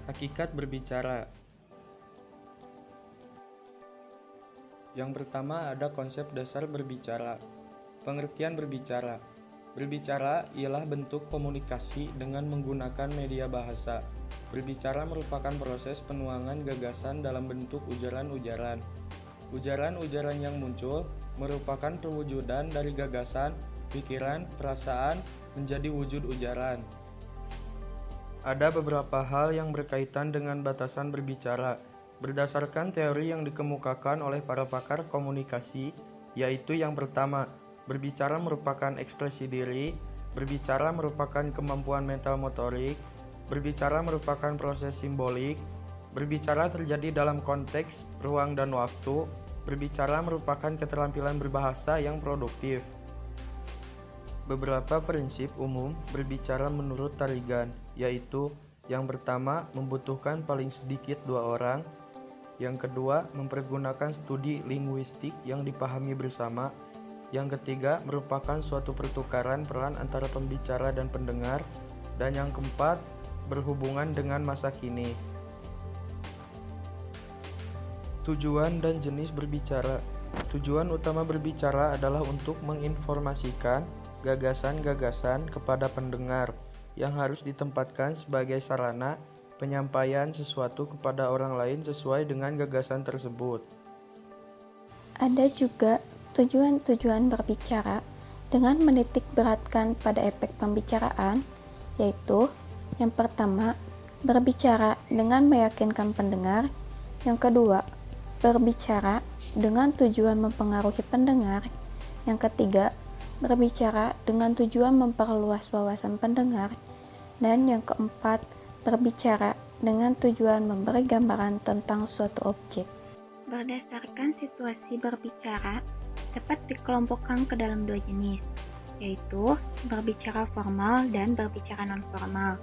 Hakikat berbicara. Yang pertama ada konsep dasar berbicara. Pengertian berbicara. Berbicara ialah bentuk komunikasi dengan menggunakan media bahasa. Berbicara merupakan proses penuangan gagasan dalam bentuk ujaran-ujaran. Ujaran-ujaran yang muncul merupakan perwujudan dari gagasan, pikiran, perasaan menjadi wujud ujaran. Ada beberapa hal yang berkaitan dengan batasan berbicara, berdasarkan teori yang dikemukakan oleh para pakar komunikasi, yaitu yang pertama, berbicara merupakan ekspresi diri, berbicara merupakan kemampuan mental motorik, berbicara merupakan proses simbolik, berbicara terjadi dalam konteks, ruang, dan waktu, berbicara merupakan keterampilan berbahasa yang produktif. Beberapa prinsip umum berbicara menurut Tarigan, yaitu yang pertama membutuhkan paling sedikit 2 orang, yang kedua mempergunakan studi linguistik yang dipahami bersama, yang ketiga merupakan suatu pertukaran peran antara pembicara dan pendengar, dan yang keempat berhubungan dengan masa kini. Tujuan dan jenis berbicara. Tujuan utama berbicara adalah untuk menginformasikan gagasan-gagasan kepada pendengar yang harus ditempatkan sebagai sarana penyampaian sesuatu kepada orang lain sesuai dengan gagasan tersebut. Ada juga tujuan-tujuan berbicara dengan menitik beratkan pada efek pembicaraan, yaitu yang pertama, berbicara dengan meyakinkan pendengar, yang kedua, berbicara dengan tujuan mempengaruhi pendengar, yang ketiga, berbicara dengan tujuan memperluas wawasan pendengar, dan yang keempat, berbicara dengan tujuan memberi gambaran tentang suatu objek. Berdasarkan situasi berbicara, dapat dikelompokkan ke dalam 2 jenis, yaitu berbicara formal dan berbicara non-formal.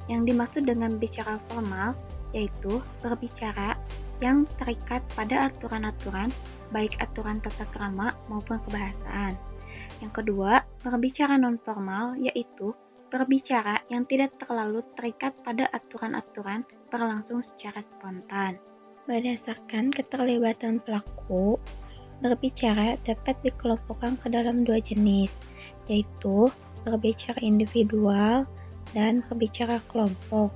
Yang dimaksud dengan bicara formal, yaitu berbicara yang terikat pada aturan-aturan, baik aturan tata krama maupun kebahasaan. Yang kedua, berbicara non-formal, yaitu berbicara yang tidak terlalu terikat pada aturan-aturan berlangsung secara spontan. Berdasarkan keterlibatan pelaku, berbicara dapat dikelompokkan ke dalam 2 jenis, yaitu berbicara individual dan berbicara kelompok.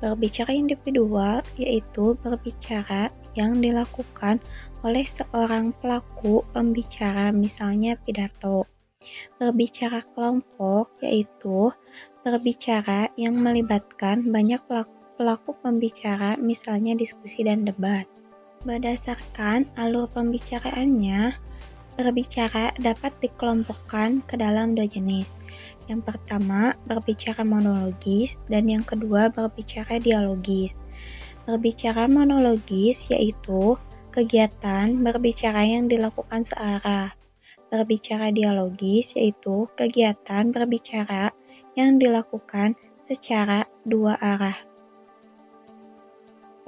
Berbicara individual yaitu berbicara yang dilakukan oleh seorang pelaku pembicara, misalnya pidato. Berbicara kelompok yaitu berbicara yang melibatkan banyak pelaku pembicara, misalnya diskusi dan debat. Berdasarkan alur pembicaraannya, berbicara dapat dikelompokkan ke dalam 2 jenis. Yang pertama, berbicara monologis, dan yang kedua, berbicara dialogis. Berbicara monologis yaitu kegiatan berbicara yang dilakukan searah. Berbicara dialogis yaitu kegiatan berbicara yang dilakukan secara 2 arah.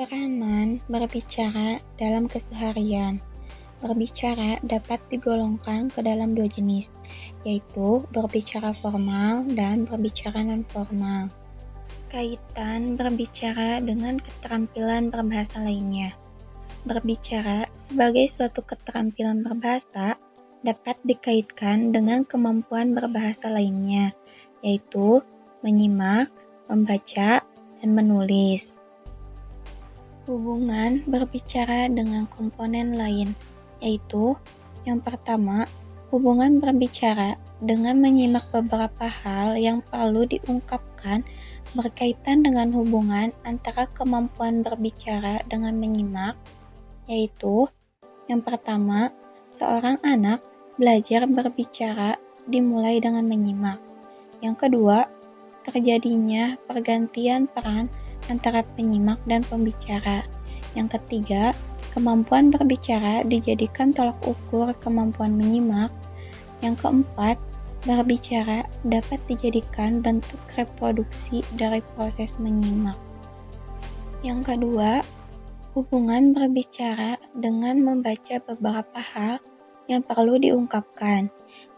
Peranan berbicara dalam keseharian. Berbicara dapat digolongkan ke dalam 2 jenis, yaitu berbicara formal dan berbicara non-formal. Kaitan berbicara dengan keterampilan berbahasa lainnya. Berbicara sebagai suatu keterampilan berbahasa dapat dikaitkan dengan kemampuan berbahasa lainnya, yaitu menyimak, membaca, dan menulis. Hubungan berbicara dengan komponen lain, yaitu yang pertama, hubungan berbicara dengan menyimak beberapa hal yang perlu diungkapkan berkaitan dengan hubungan antara kemampuan berbicara dengan menyimak, yaitu yang pertama, seorang anak belajar berbicara dimulai dengan menyimak. Yang kedua, terjadinya pergantian peran antara penyimak dan pembicara. Yang ketiga, kemampuan berbicara dijadikan tolak ukur kemampuan menyimak. Yang keempat, berbicara dapat dijadikan bentuk reproduksi dari proses menyimak. Yang kedua, hubungan berbicara dengan membaca beberapa hal yang perlu diungkapkan.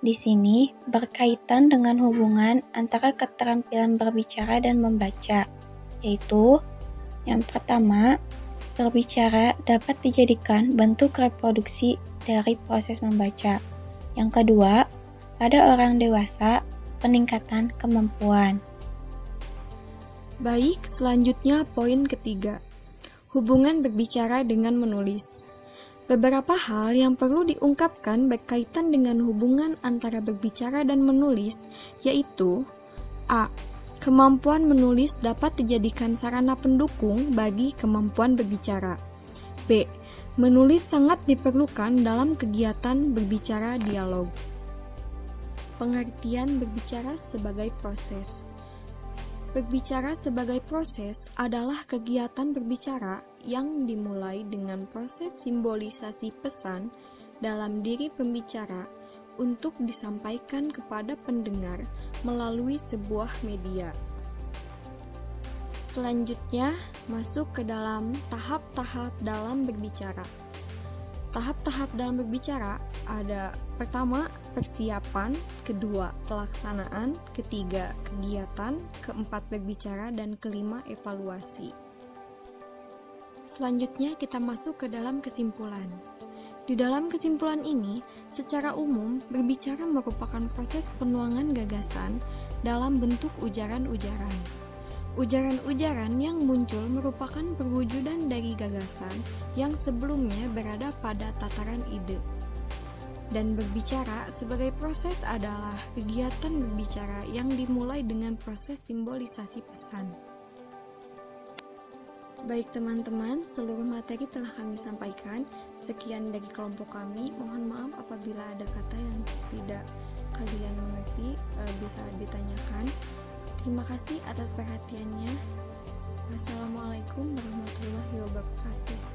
Di sini berkaitan dengan hubungan antara keterampilan berbicara dan membaca, yaitu Yang pertama, berbicara dapat dijadikan bentuk reproduksi dari proses membaca. Yang kedua, pada orang dewasa, peningkatan kemampuan. Baik, selanjutnya poin ketiga. Hubungan berbicara dengan menulis. Beberapa hal yang perlu diungkapkan berkaitan dengan hubungan antara berbicara dan menulis, yaitu A. Kemampuan menulis dapat dijadikan sarana pendukung bagi kemampuan berbicara. B. Menulis sangat diperlukan dalam kegiatan berbicara dialog. Pengertian berbicara sebagai proses. Berbicara sebagai proses adalah kegiatan berbicara yang dimulai dengan proses simbolisasi pesan dalam diri pembicara untuk disampaikan kepada pendengar melalui sebuah media. Selanjutnya, masuk ke dalam tahap-tahap dalam berbicara. Tahap-tahap dalam berbicara ada pertama, persiapan, kedua, pelaksanaan, ketiga, kegiatan, keempat, berbicara, dan kelima, evaluasi. Selanjutnya kita masuk ke dalam kesimpulan. Di dalam kesimpulan ini, secara umum, berbicara merupakan proses penuangan gagasan dalam bentuk ujaran-ujaran. Ujaran-ujaran yang muncul merupakan perwujudan dari gagasan yang sebelumnya berada pada tataran ide. Dan berbicara sebagai proses adalah kegiatan berbicara yang dimulai dengan proses simbolisasi pesan. Baik teman-teman, seluruh materi telah kami sampaikan. Sekian dari kelompok kami. Mohon maaf apabila ada kata yang tidak kalian mengerti, bisa ditanyakan. Terima kasih atas perhatiannya. Wassalamualaikum warahmatullahi wabarakatuh.